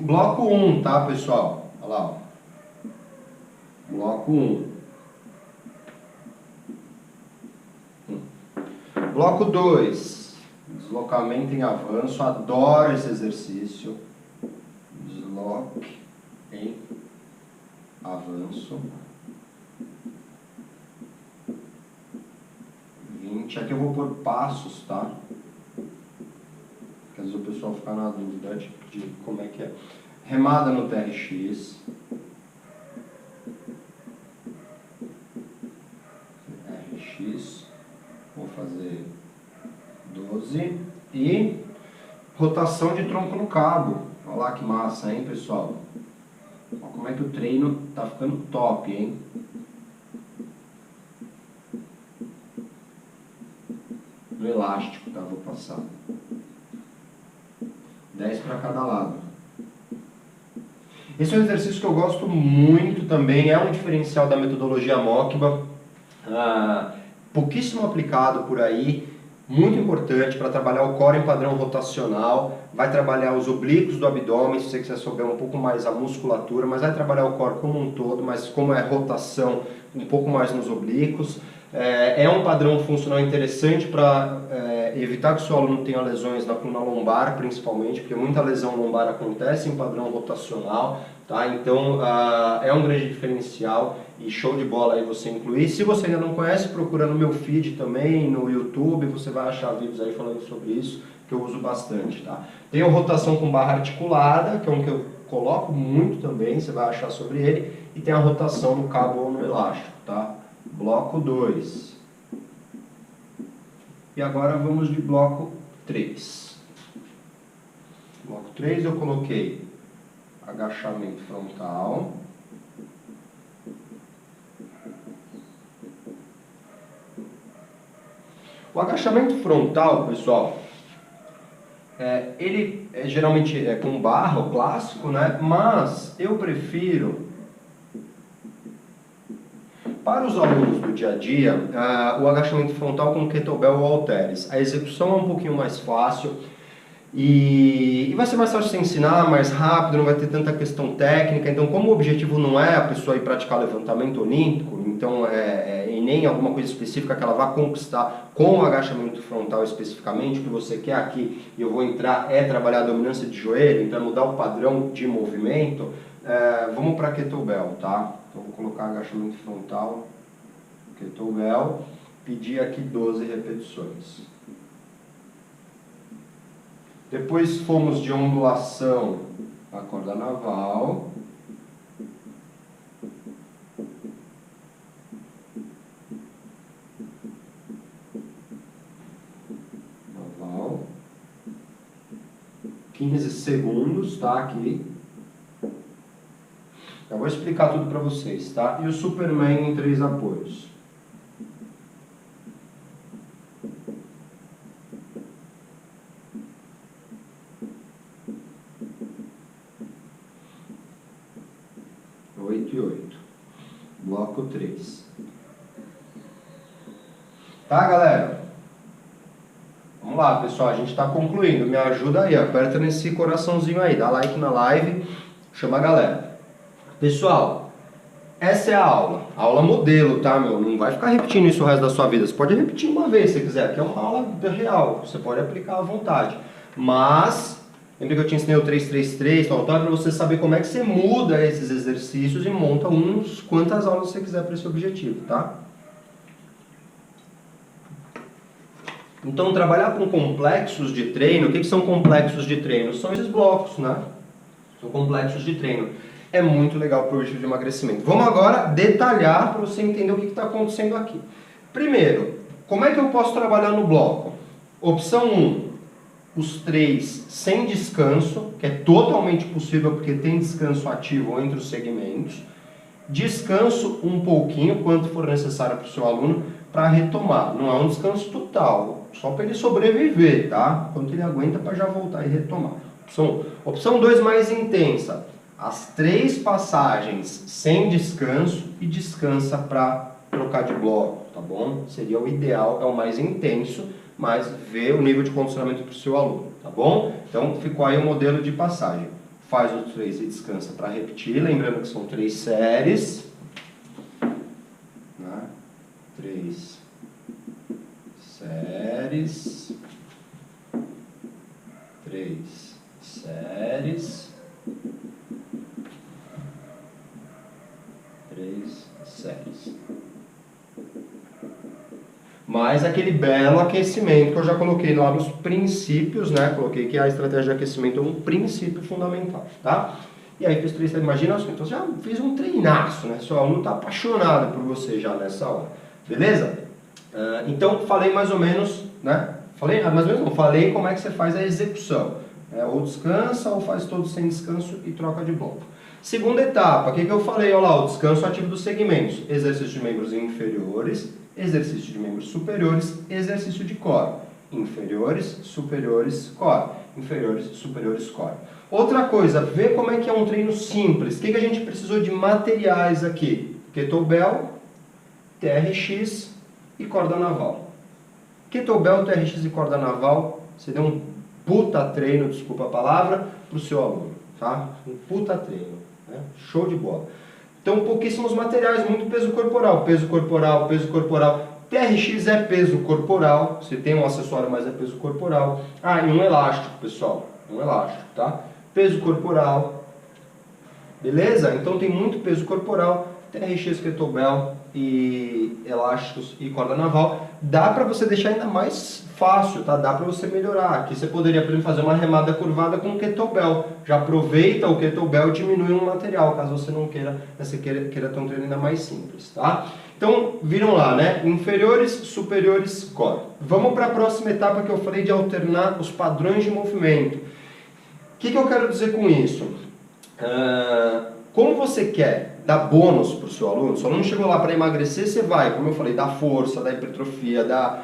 Bloco 1, tá, pessoal? Olha lá, ó. Bloco 1. Bloco 2. Deslocamento em avanço. Adoro esse exercício. Desloque em avanço. 20. Aqui eu vou pôr passos, tá? Porque às vezes o pessoal fica na dúvida de como é que é. Remada no TRX. RX. Vou fazer 12. E rotação de tronco no cabo. Olha lá que massa, hein, pessoal? Olha como é que o treino tá ficando top, hein? No elástico, tá? Vou passar. 10 para cada lado. Esse é um exercício que eu gosto muito também, é um diferencial da metodologia Mokba, pouquíssimo aplicado por aí, muito importante para trabalhar o core em padrão rotacional, vai trabalhar os oblíquos do abdômen, se você quiser souber um pouco mais a musculatura, mas vai trabalhar o core como um todo, mas como é rotação, um pouco mais nos oblíquos. É um padrão funcional interessante para evitar que o seu aluno tenha lesões na coluna lombar, principalmente, porque muita lesão lombar acontece em padrão rotacional, tá? Então é um grande diferencial e show de bola aí você incluir. Se você ainda não conhece, procura no meu feed também, no YouTube, você vai achar vídeos aí falando sobre isso, que eu uso bastante, tá? Tem a rotação com barra articulada, que é um que eu coloco muito também, você vai achar sobre ele, e tem a rotação no cabo ou no elástico, tá? Bloco 2. E agora vamos de bloco 3. Bloco 3 eu coloquei agachamento frontal. O agachamento frontal, pessoal, ele geralmente é com barra, o clássico, né? Mas eu prefiro, para os alunos do dia a dia, o agachamento frontal com kettlebell ou halteres. A execução é um pouquinho mais fácil e vai ser mais fácil de ensinar, mais rápido, não vai ter tanta questão técnica. Então, como o objetivo não é a pessoa ir praticar levantamento olímpico, então e nem alguma coisa específica que ela vá conquistar com o agachamento frontal especificamente, o que você quer aqui, e eu vou entrar, é trabalhar a dominância de joelho, então mudar o padrão de movimento, vamos para kettlebell, tá? Então vou colocar agachamento frontal, kettlebell, pedir aqui 12 repetições. Depois fomos de ondulação a corda naval. Naval. 15 segundos, tá? Aqui. Eu vou explicar tudo para vocês, tá? E o Superman em 3 apoios. Oito e 8. Bloco 3. Tá, galera? Vamos lá, pessoal. A gente está concluindo. Me ajuda aí. Aperta nesse coraçãozinho aí. Dá like na live. Chama a galera. Pessoal, essa é a aula modelo, tá, meu? Não vai ficar repetindo isso o resto da sua vida. Você pode repetir uma vez se quiser, que é uma aula real, você pode aplicar à vontade. Mas, lembra que eu te ensinei o 333, tal, para você saber como é que você muda esses exercícios e monta quantas aulas você quiser para esse objetivo, tá? Então, trabalhar com complexos de treino, o que são complexos de treino? São esses blocos, né? São complexos de treino. É muito legal para o objetivo de emagrecimento. Vamos agora detalhar para você entender o que está acontecendo aqui. Primeiro, como é que eu posso trabalhar no bloco? Opção 1, os 3 sem descanso, que é totalmente possível porque tem descanso ativo entre os segmentos. Descanso um pouquinho, quanto for necessário para o seu aluno, para retomar. Não é um descanso total, só para ele sobreviver, tá? Quanto ele aguenta para já voltar e retomar. Opção 2, mais intensa. As 3 passagens sem descanso e descansa para trocar de bloco, tá bom? Seria o ideal, é o mais intenso, mas vê o nível de condicionamento para o seu aluno, tá bom? Então ficou aí o modelo de passagem. Faz os 3 e descansa para repetir, lembrando que são 3 séries. Né? 3 séries. 3 séries. 3 séries. Mais aquele belo aquecimento que eu já coloquei lá nos princípios, né? Coloquei que a estratégia de aquecimento é um princípio fundamental, tá? E aí fiz 3 séries. Imagina, então já fiz um treinaço, né? Seu aluno está apaixonado por você já nessa aula, beleza? Então falei mais ou menos, né? Falei como é que você faz a execução. Ou descansa ou faz todo sem descanso e troca de bloco. Segunda etapa, o que eu falei? Olha lá, o descanso ativo dos segmentos. Exercício de membros inferiores, exercício de membros superiores, exercício de core. Inferiores, superiores, core. Inferiores, superiores, core. Outra coisa, vê como é que é um treino simples. O que a gente precisou de materiais aqui? Kettlebell, TRX e corda naval. Kettlebell, TRX e corda naval, você deu um puta treino, desculpa a palavra, para o seu aluno, tá? Um puta treino, né? Show de bola. Então, pouquíssimos materiais, muito peso corporal. Peso corporal, peso corporal. TRX é peso corporal, você tem um acessório, mas é peso corporal. Ah, e um elástico, pessoal, um elástico, tá? Peso corporal, beleza? Então tem muito peso corporal, TRX, kettlebell e elásticos e corda naval. Dá para você deixar ainda mais fácil, tá? Dá para você melhorar. Aqui você poderia, por exemplo, fazer uma remada curvada com kettlebell. Já aproveita o kettlebell e diminui um material, caso você não queira, você queira ter um treino ainda mais simples, tá? Então, viram lá, né? Inferiores, superiores, core. Vamos para a próxima etapa que eu falei de alternar os padrões de movimento. O que eu quero dizer com isso? Como você quer dar bônus para o seu aluno chegou lá para emagrecer, você vai, como eu falei, da força, da hipertrofia, da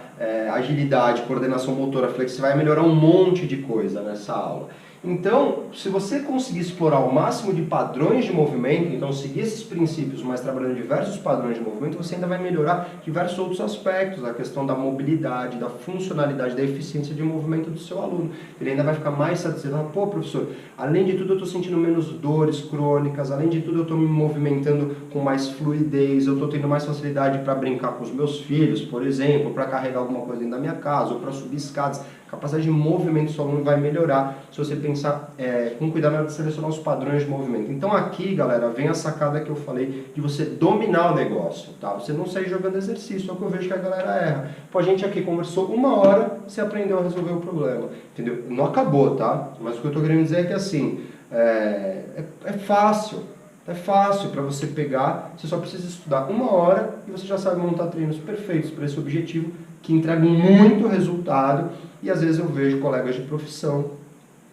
agilidade, coordenação motora, você vai melhorar um monte de coisa nessa aula. Então, se você conseguir explorar o máximo de padrões de movimento, então seguir esses princípios, mas trabalhando diversos padrões de movimento, você ainda vai melhorar diversos outros aspectos, a questão da mobilidade, da funcionalidade, da eficiência de movimento do seu aluno. Ele ainda vai ficar mais satisfeito. Pô, professor, além de tudo eu estou sentindo menos dores crônicas, além de tudo eu estou me movimentando com mais fluidez, eu estou tendo mais facilidade para brincar com os meus filhos, por exemplo, para carregar alguma coisa dentro da minha casa, ou para subir escadas. A capacidade de movimento do seu aluno vai melhorar se você pensar com cuidado na hora de selecionar os padrões de movimento. Então aqui, galera, vem a sacada que eu falei de você dominar o negócio, tá? Você não sair jogando exercício, é o que eu vejo que a galera erra. Pô, a gente aqui conversou 1 hora, você aprendeu a resolver o problema, entendeu? Não acabou, tá? Mas o que eu tô querendo dizer é que assim, é fácil. É fácil para você pegar, você só precisa estudar 1 hora e você já sabe montar treinos perfeitos para esse objetivo, que entregam muito resultado. E às vezes eu vejo colegas de profissão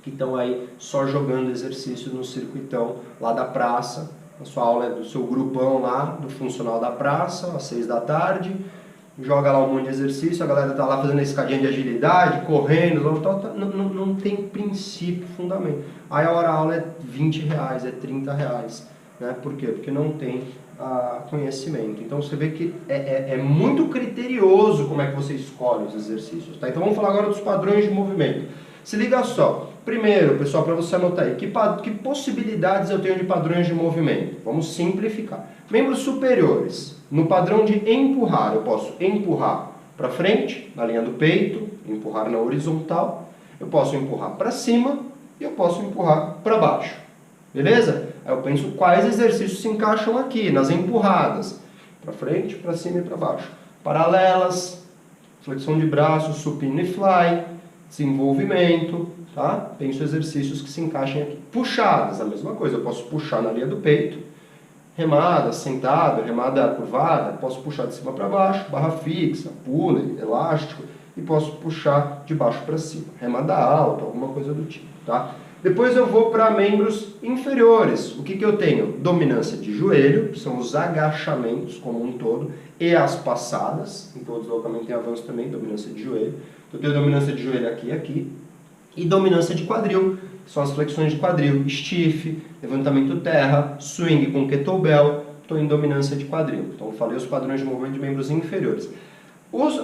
que estão aí só jogando exercício no circuitão lá da praça. A sua aula é do seu grupão lá, do funcional da praça, às 6 da tarde. Joga lá um monte de exercício, a galera tá lá fazendo a escadinha de agilidade, correndo, não tem princípio, fundamento. Aí a hora-aula é R$20, é R$30. Né? Por quê? Porque não tem conhecimento. Então você vê que é muito criterioso como é que você escolhe os exercícios. Tá? Então vamos falar agora dos padrões de movimento. Se liga só. Primeiro, pessoal, para você anotar aí, que possibilidades eu tenho de padrões de movimento? Vamos simplificar. Membros superiores. No padrão de empurrar, eu posso empurrar para frente, na linha do peito, empurrar na horizontal. Eu posso empurrar para cima e eu posso empurrar para baixo. Beleza? Aí eu penso quais exercícios se encaixam aqui, nas empurradas. Para frente, para cima e para baixo. Paralelas, flexão de braços, supino e fly, desenvolvimento, tá? Penso exercícios que se encaixem aqui. Puxadas, a mesma coisa. Eu posso puxar na linha do peito, remada, sentada, remada curvada, posso puxar de cima para baixo, barra fixa, pulley, elástico, e posso puxar de baixo para cima. Remada alta, alguma coisa do tipo, tá? Depois eu vou para membros inferiores. O que eu tenho? Dominância de joelho, que são os agachamentos como um todo, e as passadas. Em todo deslocamento tem avanço também, dominância de joelho. Eu tenho dominância de joelho aqui e aqui. E dominância de quadril, que são as flexões de quadril, stiff, levantamento terra, swing com kettlebell. Estou em dominância de quadril. Então eu falei os padrões de movimento de membros inferiores.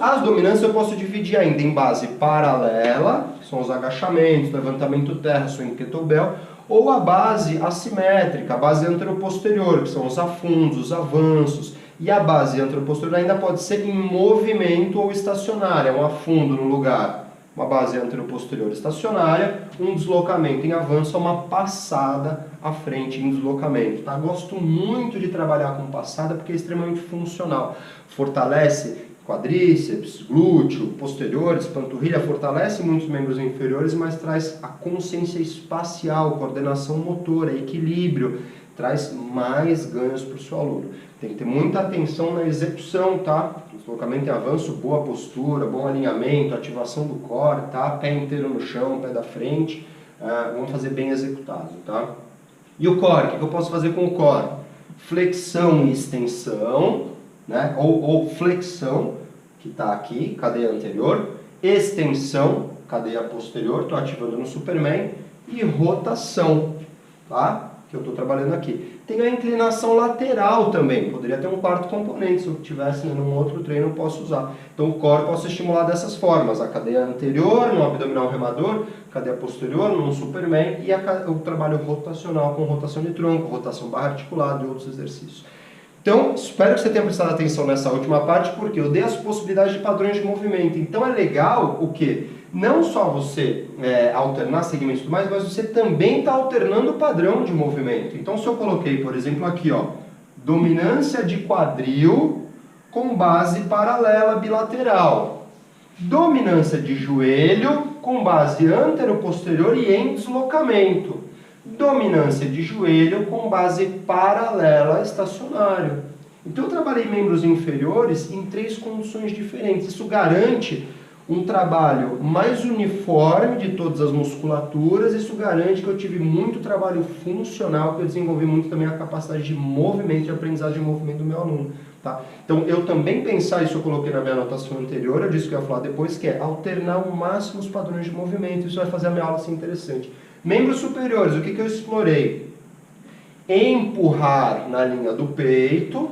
As dominâncias eu posso dividir ainda em base paralela, que são os agachamentos, levantamento terra, swing kettlebell, ou a base assimétrica, a base anteroposterior, que são os afundos, os avanços. E a base anteroposterior ainda pode ser em movimento ou estacionária, um afundo no lugar. Uma base anteroposterior estacionária, um deslocamento em avanço, uma passada à frente em deslocamento. Tá? Gosto muito de trabalhar com passada porque é extremamente funcional. Fortalece quadríceps, glúteo, posteriores, panturrilha, fortalece muitos membros inferiores, mas traz a consciência espacial, coordenação motora, equilíbrio, traz mais ganhos para o seu aluno. Tem que ter muita atenção na execução, tá? Deslocamento em avanço, boa postura, bom alinhamento, ativação do core, tá? Pé inteiro no chão, pé da frente, vamos fazer bem executado, tá? E o core, o que eu posso fazer com o core? Flexão e extensão, né? Ou flexão, que está aqui, cadeia anterior, extensão, cadeia posterior, estou ativando no Superman, e rotação, tá? Que eu estou trabalhando aqui. Tem a inclinação lateral também, poderia ter um quarto componente, se eu tivesse num outro treino eu posso usar. Então o core eu posso estimular dessas formas, a cadeia anterior no abdominal remador, cadeia posterior no Superman e o trabalho rotacional com rotação de tronco, rotação barra articulada e outros exercícios. Então, espero que você tenha prestado atenção nessa última parte, porque eu dei as possibilidades de padrões de movimento. Então é legal o quê? Não só você alternar segmentos e tudo mais, mas você também está alternando o padrão de movimento. Então se eu coloquei, por exemplo, aqui, ó, dominância de quadril com base paralela bilateral. Dominância de joelho com base antero-posterior e em deslocamento. Dominância de joelho com base paralela estacionário. Então eu trabalhei membros inferiores em 3 condições diferentes. Isso garante um trabalho mais uniforme de todas as musculaturas. Isso garante que eu tive muito trabalho funcional, que eu desenvolvi muito também a capacidade de movimento, de aprendizagem de movimento do meu aluno. Tá? Então eu também pensar, isso eu coloquei na minha anotação anterior, eu disse que eu ia falar depois, que é alternar ao máximo os padrões de movimento. Isso vai fazer a minha aula ser interessante. Membros superiores, o que eu explorei? Empurrar na linha do peito,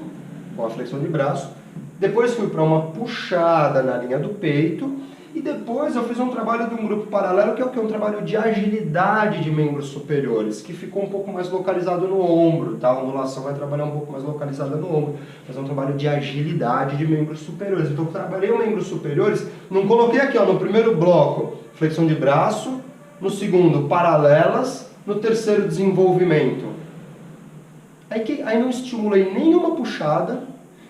com a flexão de braço. Depois fui para uma puxada na linha do peito. E depois eu fiz um trabalho de um grupo paralelo, que é o que? Um trabalho de agilidade de membros superiores, que ficou um pouco mais localizado no ombro, tá? A ondulação vai trabalhar um pouco mais localizada no ombro, mas é um trabalho de agilidade de membros superiores. Então eu trabalhei os membros superiores, não coloquei aqui, ó, no primeiro bloco, flexão de braço, no segundo, paralelas, no terceiro, desenvolvimento. Aí não estimulei nenhuma puxada,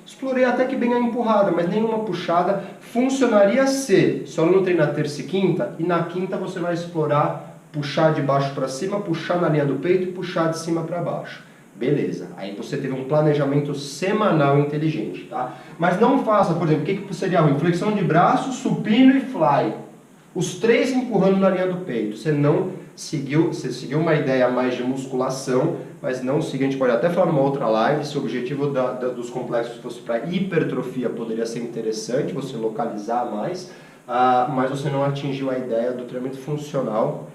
explorei até que bem a empurrada, mas nenhuma puxada. Funcionaria se o aluno treinar terça e quinta, e na quinta você vai explorar puxar de baixo para cima, puxar na linha do peito e puxar de cima para baixo. Beleza, aí você teve um planejamento semanal inteligente, tá? Mas não faça, por exemplo, o que seria ruim? Flexão de braço, supino e fly. Os três empurrando na linha do peito. Você seguiu uma ideia mais de musculação, mas não seguiu. A gente pode até falar numa outra live, se o objetivo dos complexos fosse para hipertrofia, poderia ser interessante você localizar mais, mas você não atingiu a ideia do treinamento funcional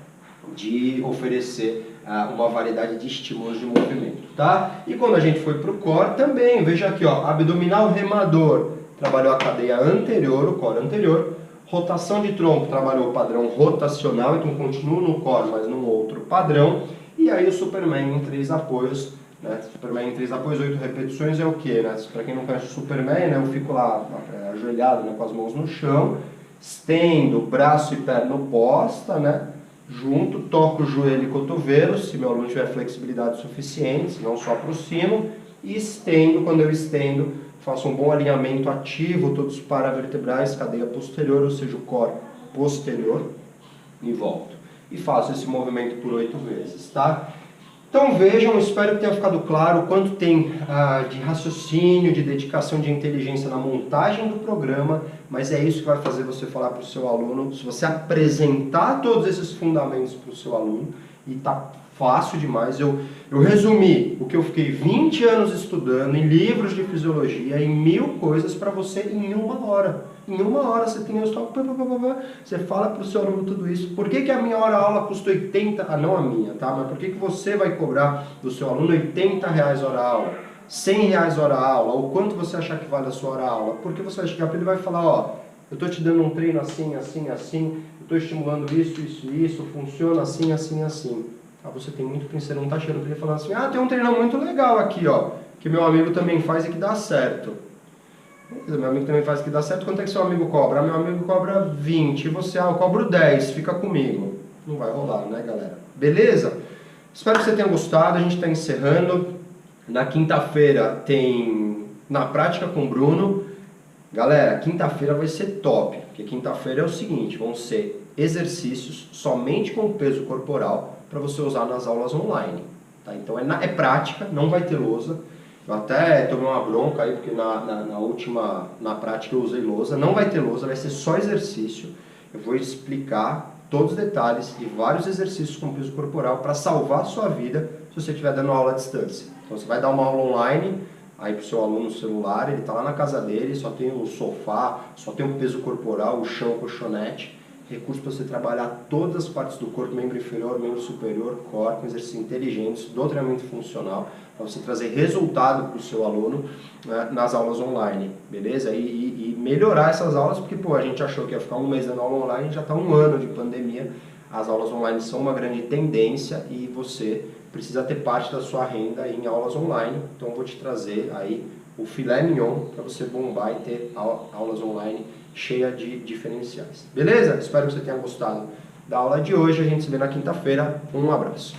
de oferecer uma variedade de estímulos de movimento, tá? E quando a gente foi para o core também, veja aqui, ó, abdominal remador, trabalhou a cadeia anterior, o core anterior. Rotação de tronco, trabalhou o padrão rotacional, então continua no core, mas num outro padrão. E aí o Superman em 3 apoios, né? Superman em 3 apoios, 8 repetições é o que, né? Para quem não conhece o Superman, né? Eu fico lá ajoelhado, né? Com as mãos no chão, estendo braço e perna oposta, né? Junto, toco o joelho e cotovelo, se meu aluno tiver flexibilidade suficiente, se não só aproximo, e estendo. Quando eu estendo, faço um bom alinhamento ativo, todos os paravertebrais, cadeia posterior, ou seja, o core posterior, e volto. E faço esse movimento por 8 vezes, tá? Então vejam, espero que tenha ficado claro o quanto tem de raciocínio, de dedicação, de inteligência na montagem do programa, mas é isso que vai fazer você falar para o seu aluno. Se você apresentar todos esses fundamentos para o seu aluno, e tá fácil demais. Eu resumi o que eu fiquei 20 anos estudando em livros de fisiologia, em 1000 coisas para você em 1 hora. Em 1 hora você tem você fala para o seu aluno tudo isso. Por que a minha hora-aula custa 80? Não a minha, tá? Mas por que você vai cobrar do seu aluno R$80 hora-aula? R$100 hora-aula? Ou quanto você achar que vale a sua hora-aula? Porque você vai chegar para ele e vai falar, ó, eu estou te dando um treino assim, assim, assim, eu estou estimulando isso, isso, isso, funciona assim, assim, assim. Você tem muito que você não está chegando para ele falando assim, tem um treino muito legal aqui, ó, que meu amigo também faz e que dá certo. Meu amigo também faz e que dá certo, quanto é que seu amigo cobra? Meu amigo cobra 20, e você, eu cobro 10, fica comigo. Não vai rolar, né, galera? Beleza? Espero que você tenha gostado, a gente está encerrando. Na quinta-feira tem Na Prática com o Bruno. Galera, quinta-feira vai ser top, porque quinta-feira é o seguinte, vão ser exercícios somente com peso corporal, para você usar nas aulas online, tá? Então é prática, não vai ter lousa. Eu até tomei uma bronca aí, porque na prática eu usei lousa. Não vai ter lousa, vai ser só exercício. Eu vou explicar todos os detalhes e vários exercícios com peso corporal para salvar a sua vida se você estiver dando aula à distância. Então você vai dar uma aula online aí para o seu aluno no celular, ele está lá na casa dele, só tem o sofá, só tem o peso corporal, o chão, o colchonete. Recurso para você trabalhar todas as partes do corpo, membro inferior, membro superior, core, com exercícios inteligentes, do treinamento funcional, para você trazer resultado para o seu aluno, né, nas aulas online, beleza? E melhorar essas aulas, porque a gente achou que ia ficar um mês dando aula online, já está 1 ano de pandemia, as aulas online são uma grande tendência e você precisa ter parte da sua renda em aulas online, então eu vou te trazer aí o filé mignon para você bombar e ter aulas online cheia de diferenciais. Beleza? Espero que você tenha gostado da aula de hoje. A gente se vê na quinta-feira. Um abraço.